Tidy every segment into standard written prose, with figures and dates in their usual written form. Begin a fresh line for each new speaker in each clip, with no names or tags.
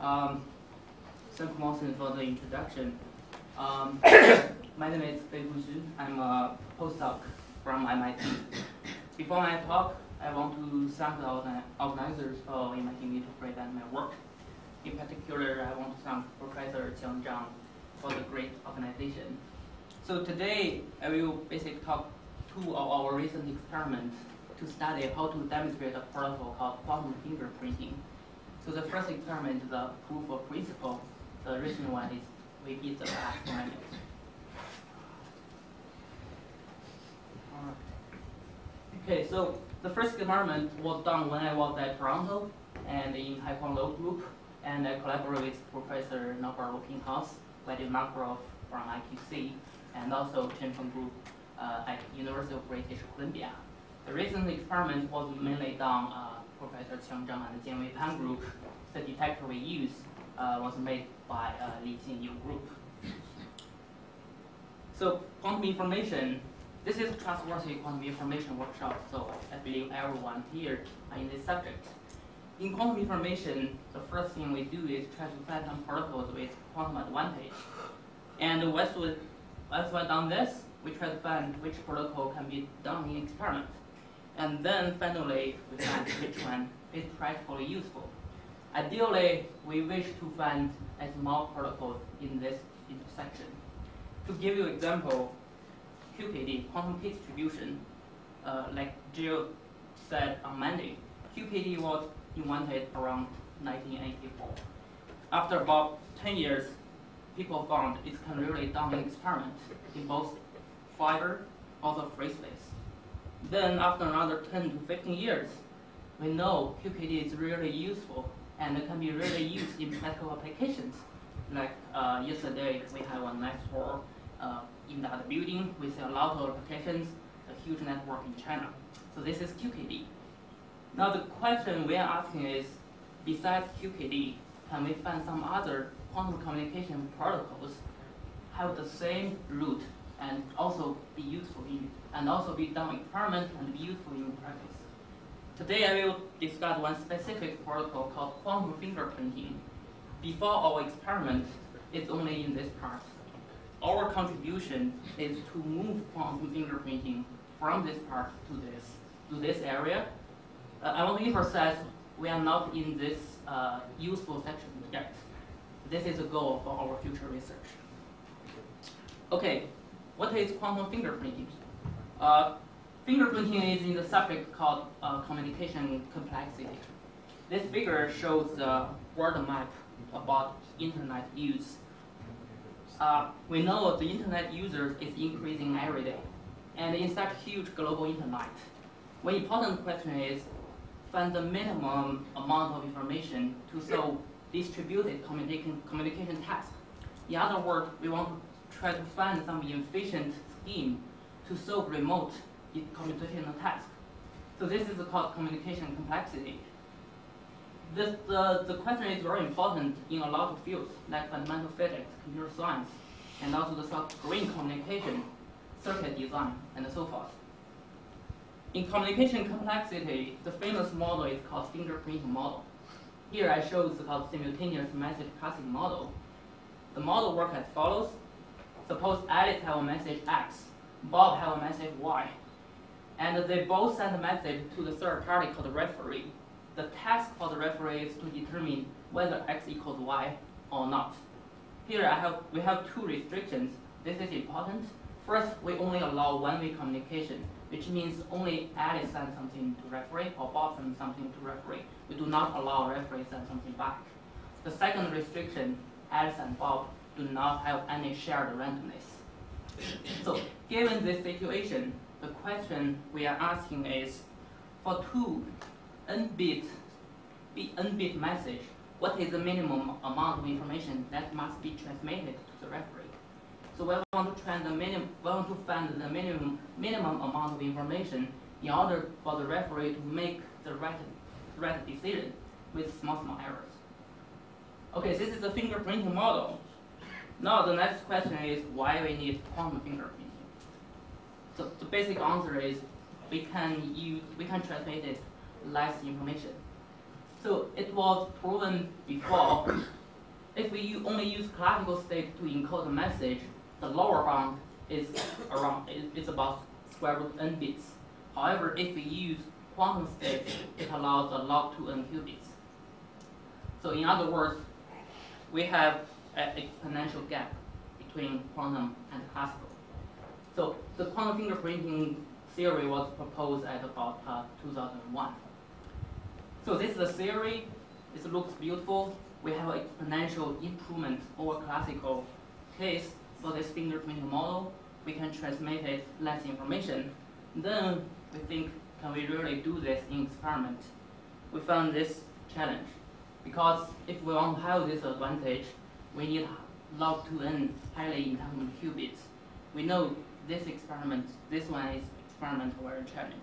Thank you, Martin, for the introduction. My name is Feihu. I'm a postdoc from MIT. Before my talk, I want to thank the organizers for inviting me to present my work. In particular, I want to thank Professor Qiang Zhang for the great organization. So today, I will basically talk two of our recent experiments to study how to demonstrate a protocol called quantum fingerprinting. So the first experiment is the proof of principle. The recent one is we beat the last one. Okay, so the first experiment was done when I was at Toronto and in Taekwondo group, and I collaborated with Professor Norbert House, Wadi Makarov from IQC, and also Chen Feng group at University of British Columbia. The recent experiment was mainly done Professor Qiang Zhang and Jianwei Pan group. The detector we use was made by Li Xinyu group. So quantum information, this is a trustworthy quantum information workshop, so I believe everyone here are in this subject. In quantum information, the first thing we do is try to find some protocols with quantum advantage. And once we've done this, we try to find which protocol can be done in experiment. And then finally, we find which one is practically useful. Ideally, we wish to find as more protocols in this intersection. To give you an example, QKD, quantum key distribution, like Jill said on Monday, QKD was invented around 1984. After about 10 years, people found it can really done an experiment in both fiber or the free space. Then after another 10 to 15 years, we know QKD is really useful and it can be really used in practical applications. Like yesterday, we had one nice tour in that building with a lot of applications, a huge network in China. So this is QKD. Now the question we are asking is, besides QKD, can we find some other quantum communication protocols have the same root and also be useful in, and also be done experiment and be useful in practice? Today I will discuss one specific protocol called quantum fingerprinting. Before our experiment, it's only in this part. Our contribution is to move quantum fingerprinting from this part to this area. I want to emphasize we are not in this useful section yet. This is a goal for our future research. Okay, what is quantum fingerprinting? Fingerprinting is in the subject called communication complexity. This figure shows the world map about internet use. We know the internet users is increasing every day, and in such huge global internet, one important question is find the minimum amount of information to solve distributed communication tasks. In other words, we want to try to find some efficient scheme to solve remote computational tasks. So this is called communication complexity. The question is very important in a lot of fields, like fundamental physics, computer science, and also the soft-green communication, circuit design, and so forth. In communication complexity, the famous model is called fingerprinting model. Here I show the called simultaneous message passing model. The model works as follows. Suppose Alice have a message X, Bob have a message Y, and they both send a message to the third party called the referee. The task for the referee is to determine whether X equals Y or not. Here we have two restrictions. This is important. First, we only allow one-way communication, which means only Alice sends something to referee or Bob sends something to referee. We do not allow referee send something back. The second restriction, Alice and Bob do not have any shared randomness. So given this situation, the question we are asking is, for two n-bit message, what is the minimum amount of information that must be transmitted to the referee? So we want to find the minimum amount of information in order for the referee to make the right decision with small errors. Okay, this is the fingerprinting model. Now the next question is why we need quantum fingerprinting. So the basic answer is we can transmit it less information. So it was proven before, if we only use classical state to encode the message, the lower bound is about square root n bits. However, if we use quantum state, it allows a log 2n qubits. So in other words, we have an exponential gap between quantum and classical. So the quantum fingerprinting theory was proposed at about 2001. So this is the theory. It looks beautiful. We have an exponential improvement over classical case for this fingerprinting model. We can transmit it less information. Then we think, can we really do this in experiment? We found this challenge because if we want to have this advantage, we need log 2n highly entanglement qubits. We know this one is experimental very challenge.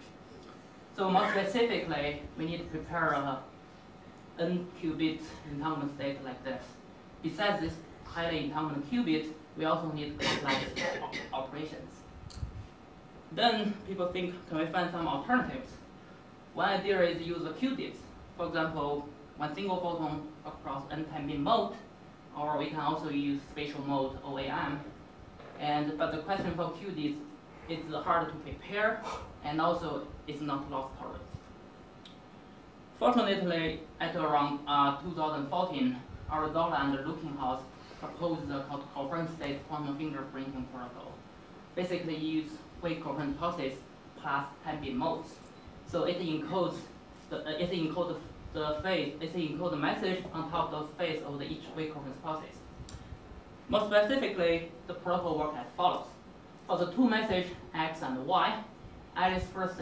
So more specifically, we need to prepare a n qubit entanglement state like this. Besides this highly entanglement qubit, we also need complex operations. Then people think, can we find some alternatives? One idea is use the qubits. For example, one single photon across n time beam mode, or we can also use spatial mode OAM. But the question for qubits is hard to prepare, and also it's not loss tolerant. Fortunately, at around 2014, Arizola and Looking-House proposed the coherent state quantum fingerprinting protocol. Basically, use wave coherent pulses plus time beam modes. So it encodes the message on top of the phase of each wave coherent pulses. More specifically, the protocol works as follows. For the two messages X and Y, Alice first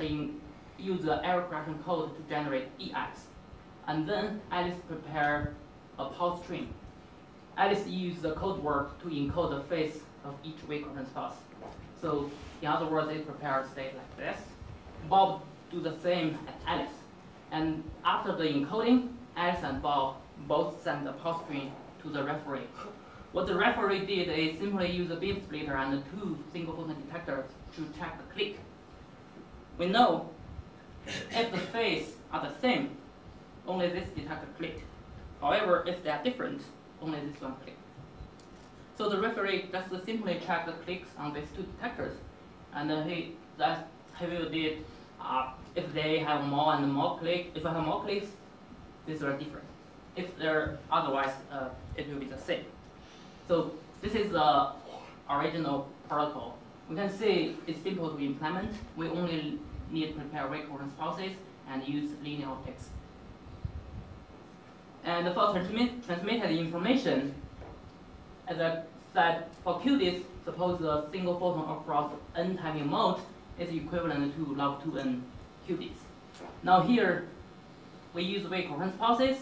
use the error correction code to generate EX, and then Alice prepare a pulse string. Alice use the code word to encode the phase of each wave coherent pulse. So in other words, it prepares a state like this. Bob do the same at Alice. And after the encoding, Alice and Bob both send the pulse string to the referee. What the referee did is simply use a beam splitter and two single photon detectors to check the click. We know if the phases are the same, only this detector clicked. However, if they are different, only this one clicked. So the referee just simply check the clicks on these two detectors, and he will did if they have more and more clicks. If I have more clicks, these are different. If they're otherwise, it will be the same. So this is the original protocol. We can see it's simple to implement. We only need to prepare wave coherent pulses and use linear optics. And for transmitted information, as I said, for qubits, suppose a single photon across n timing mode is equivalent to log 2n qubits. Now here, we use wave coherent pulses.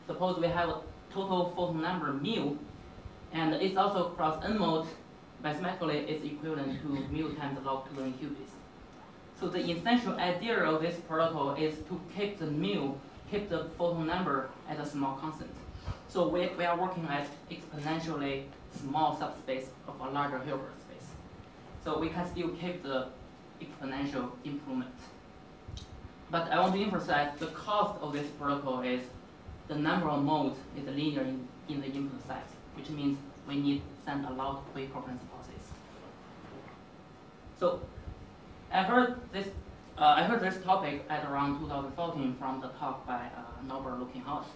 Suppose we have a total photon number mu, and it's also across n mode. Mathematically, it's equivalent to mu times log 2n qubits. So the essential idea of this protocol is to keep the photon number at a small constant. So we are working at exponentially small subspace of a larger Hilbert space. So we can still keep the exponential improvement. But I want to emphasize the cost of this protocol is the number of modes is linear in the input size, which means we need to send a lot of wave coherent pulses. So I heard this topic at around 2014 from the talk by Norbert Looking-House.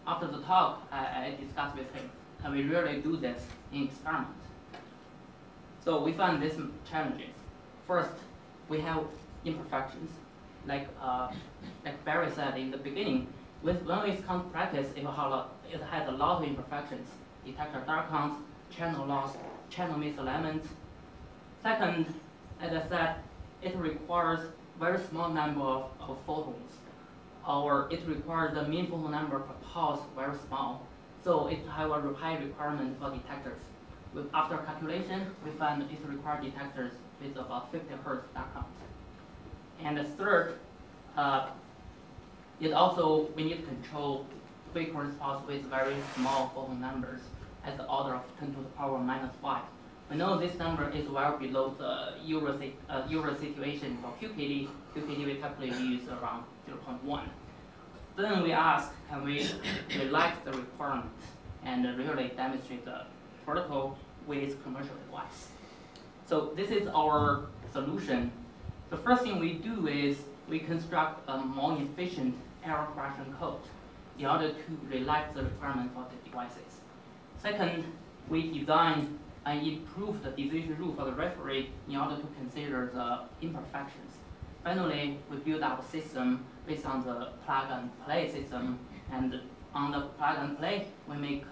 After the talk, I discussed with him, can we really do this in experiment? So we found these challenges. First, we have imperfections. Like Barry said in the beginning, when we count practice, it has a lot of imperfections. Detector dark counts, channel loss, channel misalignment. Second, as I said, it requires very small number of photons, or it requires the mean photon number per pulse very small. So it has a high requirement for detectors. After calculation, we found it requires detectors with about 50 Hz dark count. And the third, we need to control wave coherent pulse with very small photon numbers at the order of 10 to the power minus 5. We know this number is well below the usual situation for QKD. QKD we typically use around 0.1. Then we ask, can we relax the requirement and really demonstrate the protocol with commercial device? So this is our solution. The first thing we do is we construct a more efficient error correction code in order to relax the requirement for the devices. Second, we design and improve the decision rule for the referee in order to consider the imperfections. Finally, we build up a system based on the plug-and-play system, and on the plug-and-play, we make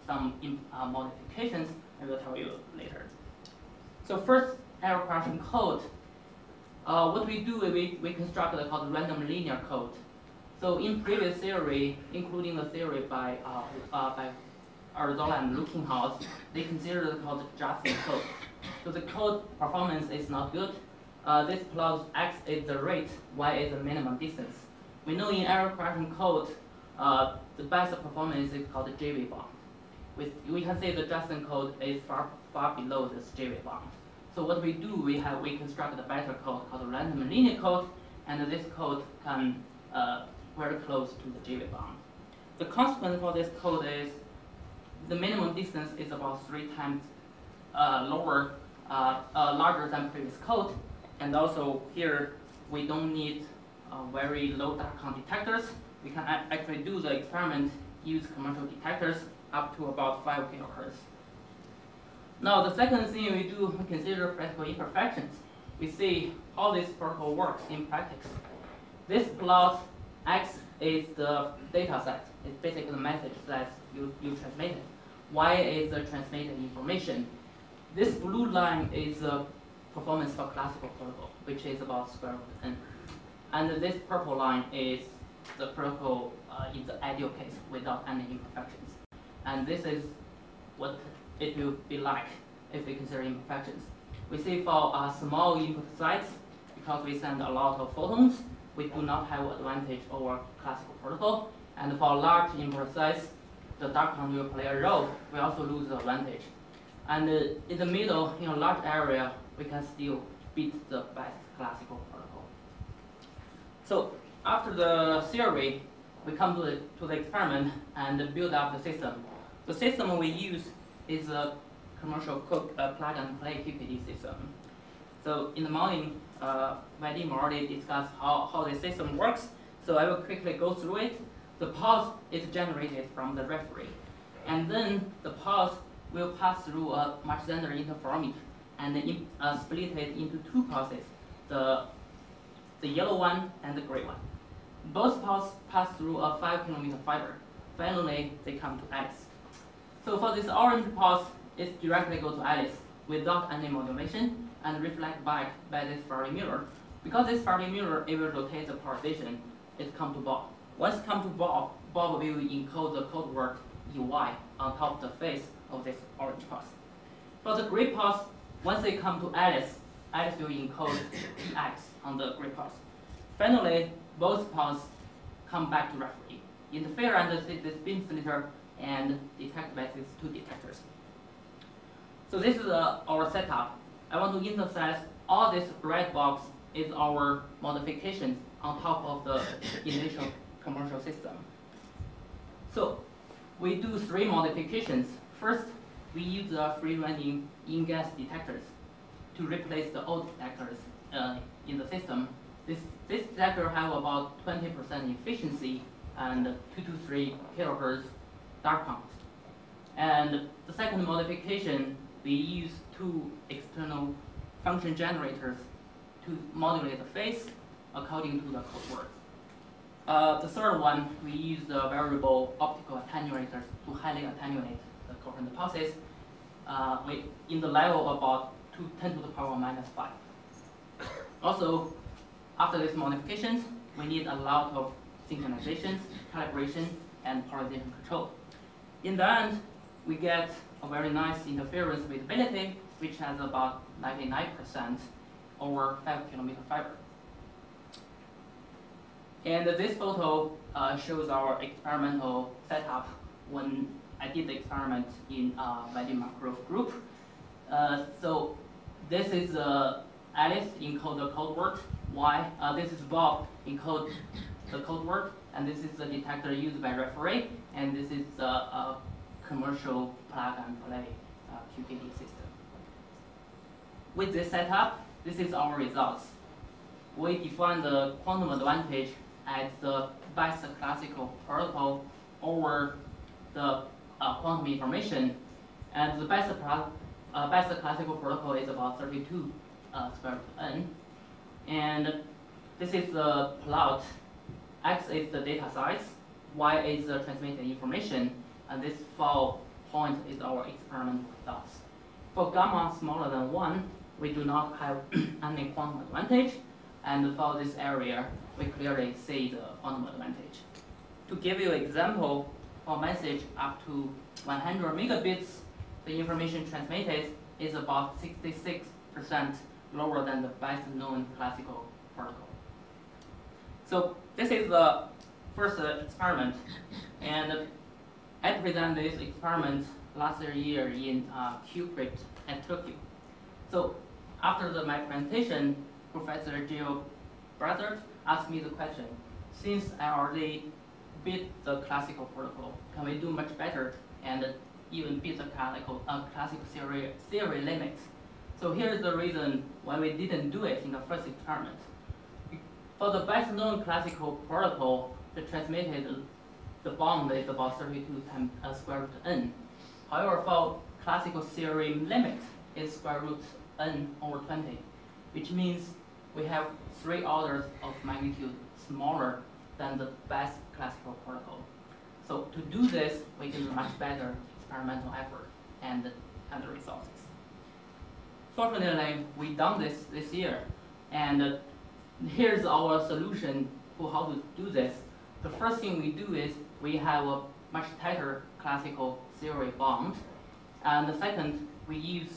some modifications, I will tell you later. So first, error correction code. What we do is we construct a called random linear code. So in previous theory, including the theory by Arzola and Lukinghaus, they consider the code just code. So the code performance is not good. This plot x is the rate, y is the minimum distance. We know in error correction code, the best performance is called the JV bound. We can say the Justin code is far below this JV bound. So what we do, we construct a better code called random linear code, and this code can very close to the JV bound. The consequence for this code is the minimum distance is about 3 times larger than previous code, and also here we don't need very low dark count detectors. We can actually do the experiment, use commercial detectors up to about 5 gigahertz. Now the second thing we do, we consider practical imperfections. We see how this protocol works in practice. This plot X is the data set. It's basically the message that you transmitted. Y is the transmitted information. This blue line is the performance for classical protocol, which is about square root n. And this purple line is the protocol in the ideal case without any imperfections. And this is what it will be like if we consider imperfections. We see for small input size, because we send a lot of photons, we do not have advantage over classical protocol. And for large input size, the dark count will play a role. We also lose the advantage. And in the middle, in a large area, we can still beat the best classical protocol. So after the theory, we come to the experiment and build up the system. The system we use is a commercial plug-and-play QPD system. So in the morning, Vadim already discussed how the system works, so I will quickly go through it. The pulse is generated from the referee, and then the pulse will pass through a March-Zehnder interferometer and split it into 2 pulses, the yellow one and the gray one. Both pulses pass through a 5-kilometer fiber. Finally, they come to Alice. So for this orange pulse, it directly goes to Alice without any modulation and reflect back by this Faraday mirror. Because this Faraday mirror, it will rotate the polarization, it comes to Bob. Once it comes to Bob, Bob will encode the code word EY on top of the face of this orange pulse. For the gray pulse, once they come to Alice, Alice will encode EX on the gray pulse. Finally, both pulses come back to referee. Interfere under this beam splitter and detect by these 2 detectors. So this is our setup. I want to emphasize all this red box is our modifications on top of the initial commercial system. So we do 3 modifications. First, we use the free-running in-gas detectors to replace the old detectors in the system. This detector have about 20% efficiency and 2 to 3 kilohertz dark count. And the second modification, we use 2 external function generators to modulate the phase according to the code words. The third one, we use the variable optical attenuators to highly attenuate the coherent pulses in the level of about 10 to the power minus 5. Also, after these modifications, we need a lot of synchronizations, calibration, and polarization control. In the end, we get a very nice interference visibility, which has about 99% over 5-kilometer fiber. And this photo shows our experimental setup when I did the experiment in Vadim Makarov group. So this is Alice encode the code word Y. This is Bob encode the code word, and this is the detector used by referee, and this is the commercial plug-and-play QKD system. With this setup, this is our results. We define the quantum advantage as the best classical protocol over the quantum information, and the best classical protocol is about 32 square root n. And this is the plot. X is the data size, Y is the transmitted information, and this 4 point is our experimental results. For gamma smaller than 1, we do not have any quantum advantage, and for this area, we clearly see the quantum advantage. To give you an example, for message up to 100 megabits, the information transmitted is about 66% lower than the best known classical protocol. So this is the first experiment, and I presented this experiment last year in QCrypt at TYQI. So after my presentation, Professor Jill Brazzard asked me the question, since I already beat the classical protocol, can we do much better and even beat the classical theory limit? So here's the reason why we didn't do it in the first experiment. For the best known classical protocol, the transmitted the bound is about 32 times square root n. However, for classical theory limit is square root n over 20, which means we have 3 orders of magnitude smaller than the best classical protocol. So to do this, we need much better experimental effort and the resources. Fortunately, we done this year, and here's our solution for how to do this. The first thing we do is we have a much tighter classical theory bond, and the second, we use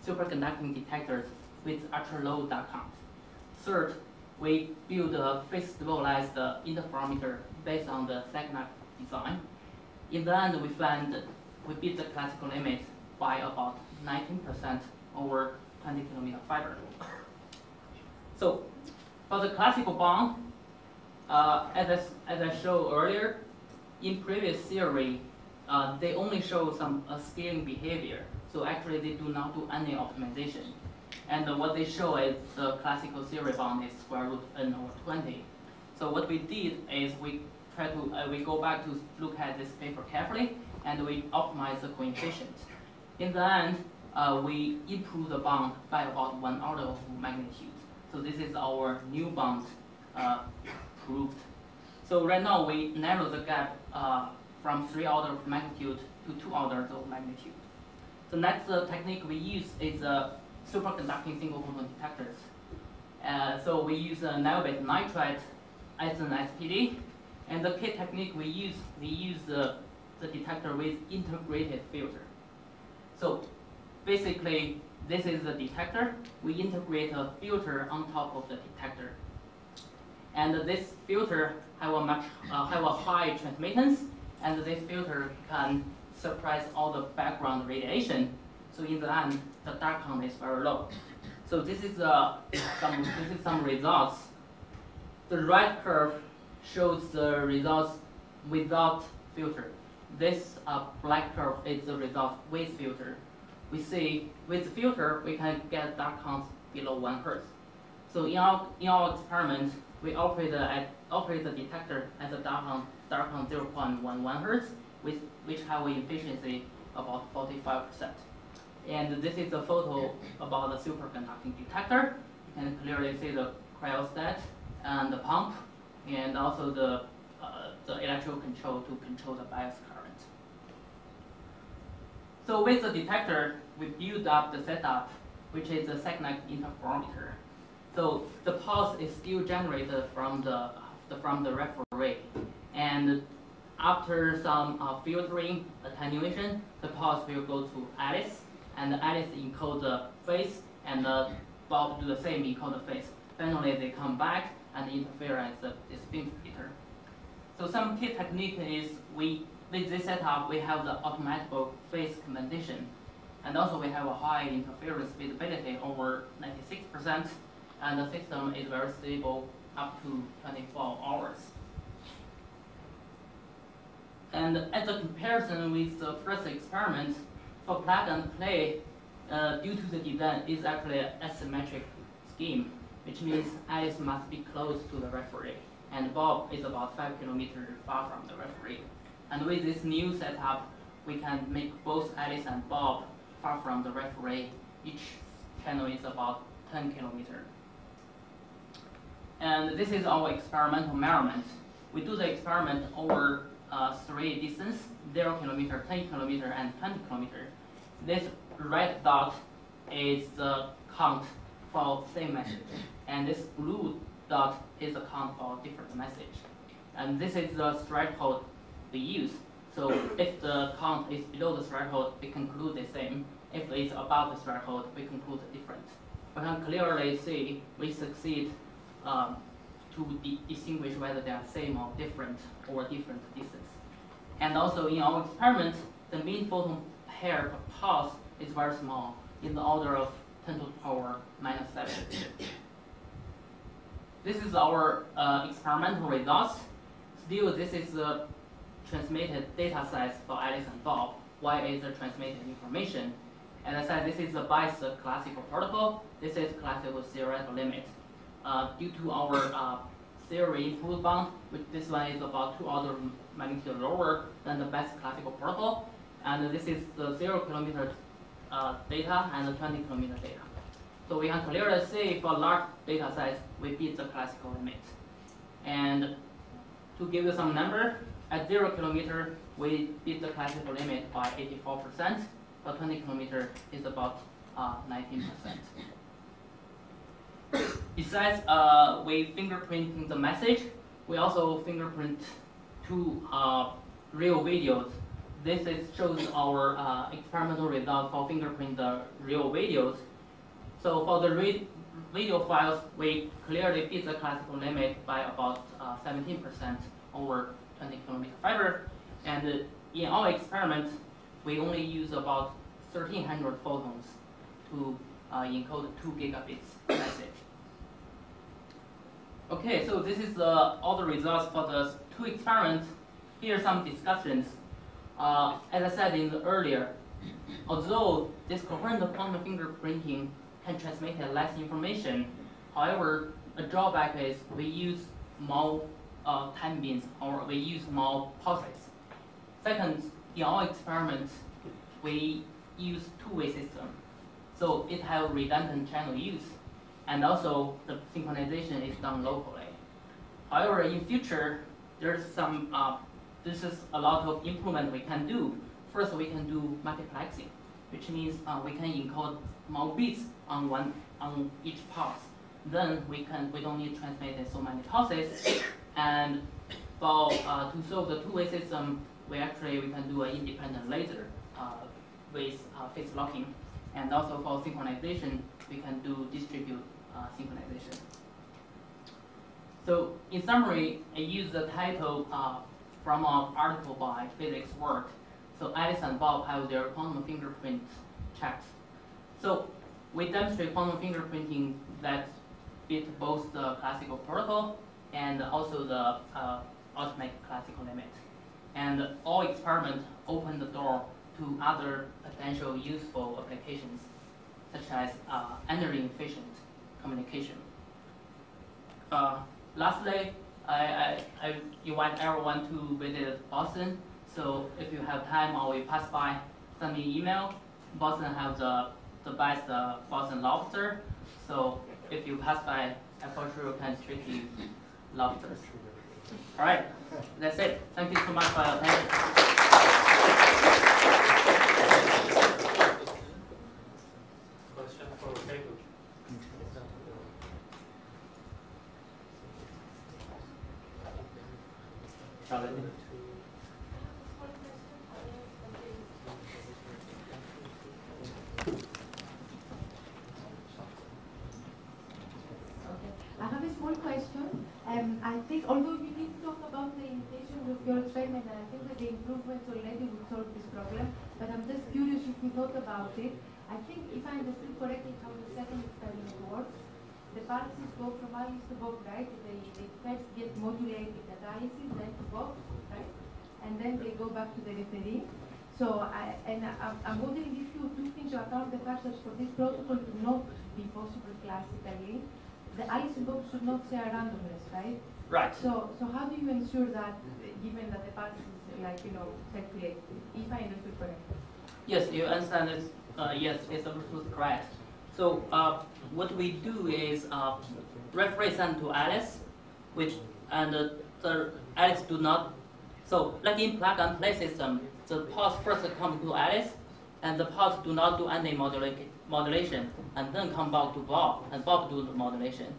superconducting detectors with ultra-low dot count. Third, we build a phase-stabilized interferometer based on the SECNAC design. In the end, we find that we beat the classical limit by about 19% over 20 kilometer fiber. So for the classical bond, as I showed earlier, in previous theory, they only show some scaling behavior. So actually, they do not do any optimization. And what they show is the classical theory bound is square root n over 20. So what we did is we try to we go back to look at this paper carefully, and we optimize the coefficient. In the end, we improve the bound by about 1 order of magnitude. So this is our new bound proved. So right now we narrow the gap from 3 orders of magnitude to 2 orders of magnitude. The next technique we use is superconducting single photon detectors. So we use niobate nitride as an SPD, and the key technique we use the detector with integrated filter. So basically, this is the detector. We integrate a filter on top of the detector, and this filter have a high transmittance, and this filter can suppress all the background radiation. So in the end, the dark count is very low. So this is some results. The right curve shows the results without filter. This black curve is the result with filter. We see with filter we can get dark count below 1 Hz. So in our experiment, we operate the detector at a dark count 0.11 Hz, which have an efficiency about 45%. And this is a photo about the superconducting detector. You can clearly see the cryostat and the pump, and also the electrical control to control the bias current. So with the detector, we build up the setup, which is the SECNAC interferometer. So the pulse is still generated from the referee, and after some filtering attenuation, the pulse will go to Alice, and Alice encode the phase, and Bob do the same, encode the phase. Finally, they come back and interfere as the spin splitter. So some key technique is with this setup, we have the automatable phase compensation, and also we have a high interference visibility over 96%, and the system is very stable up to 24 hours. And as a comparison with the first experiment, for plug and play, due to the design, is actually an asymmetric scheme, which means Alice must be close to the referee, and Bob is about 5 kilometers far from the referee. And with this new setup, we can make both Alice and Bob far from the referee. Each channel is about 10 kilometers. And this is our experimental measurement. We do the experiment over 3 distances, 0 kilometer, 10 kilometer, and 20 kilometer. This red dot is the count for same message, and this blue dot is the count for different message. And this is the threshold we use. So if the count is below the threshold, we conclude the same. If it's above the threshold, we conclude different. We can clearly see we succeed to distinguish whether they are same or different distance. And also in our experiment, the mean photon pair per pulse is very small, in the order of 10 to the power minus 7. This is our experimental results. Still, this is the transmitted data size for Alice and Bob. Y is the transmitted information. As I said, this is a biased classical protocol. This is classical theoretical limit. Due to our theory improved bound, which this one is about 2 orders of magnitude lower than the best classical protocol. And this is the 0 kilometer data and the 20 kilometer data. So we can clearly see for large data size, we beat the classical limit. And to give you some number, at 0 kilometer, we beat the classical limit by 84%. For 20 kilometer, is about 19%. Besides we fingerprinting the message, we also fingerprint 2 real videos. This shows our experimental result for fingerprint the real videos. So for the video files, we clearly beat the classical limit by about 17% over 20 kilometer fiber. And in our experiment, we only use about 1,300 photons to encode 2 gigabits message. Okay, so this is all the results for the 2 experiments. Here are some discussions. As I said earlier, although this coherent quantum fingerprinting can transmit less information, however, a drawback is we use more time beams, or we use more pulses. Second, in our experiments, we use two-way system, so it has redundant channel use, and also the synchronization is done locally. However, in future, there's some this is a lot of improvement we can do. First, we can do multiplexing, which means we can encode more bits on each pulse. Then we don't need to transmit so many pulses. And for to solve the two-way system, we can do an independent laser with phase locking. And also for synchronization, we can do distribute synchronization. So in summary, I use the title from an article by Physics World. So Alice and Bob have their quantum fingerprint checked. So we demonstrate quantum fingerprinting that beat both the classical protocol and also the ultimate classical limit. And all experiments open the door to other potential useful applications, such as energy efficient communication. Lastly, I invite everyone to visit Boston. So if you have time or you pass by, send me an email. Boston has the best Boston lobster. So if you pass by, I for sure can treat you lobsters. All right, that's it. Thank you so much for your attention.
Question for Feihu.
I have a small question. I think, although you did talk about the limitations of your experiment, and I think that the improvements already would solve this problem, but I'm just curious if you thought about it. I think, if I understood correctly how the second experiment works, the pulses go from Alice to Bob, right? They first get modulated at Alice, then to Bob, right? and then they go back to the referee. So I'm wondering if you took into account the fact that for this protocol to not be possible classically, the Alice box should not share randomness, right?
Right.
So how do you ensure that, given that the path is circulated, if I understood correctly?
Yes, you understand this. Yes, it's absolutely correct. So what we do is referee send to Alice, and the Alice do not. So like in plug and play system, the pulse first come to Alice, and the pulse do not do any modulation, and then come back to Bob, and Bob do the modulation.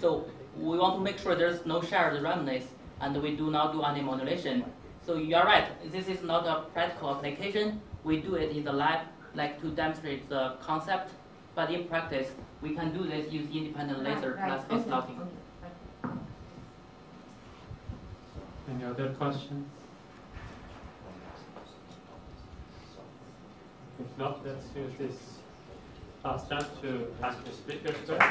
So we want to make sure there's no shared randomness, and we do not do any modulation. So you're right, this is not a practical application. We do it in the lab, like to demonstrate the concept, but in practice, we can do this using independent laser plus phase locking.
Any other questions? If not, let's use this last chance to thank the speakers first.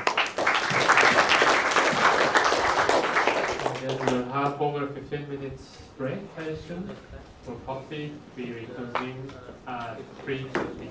And then we'll have over 15 minutes break, I assume, for coffee. We reconvene at 3:50.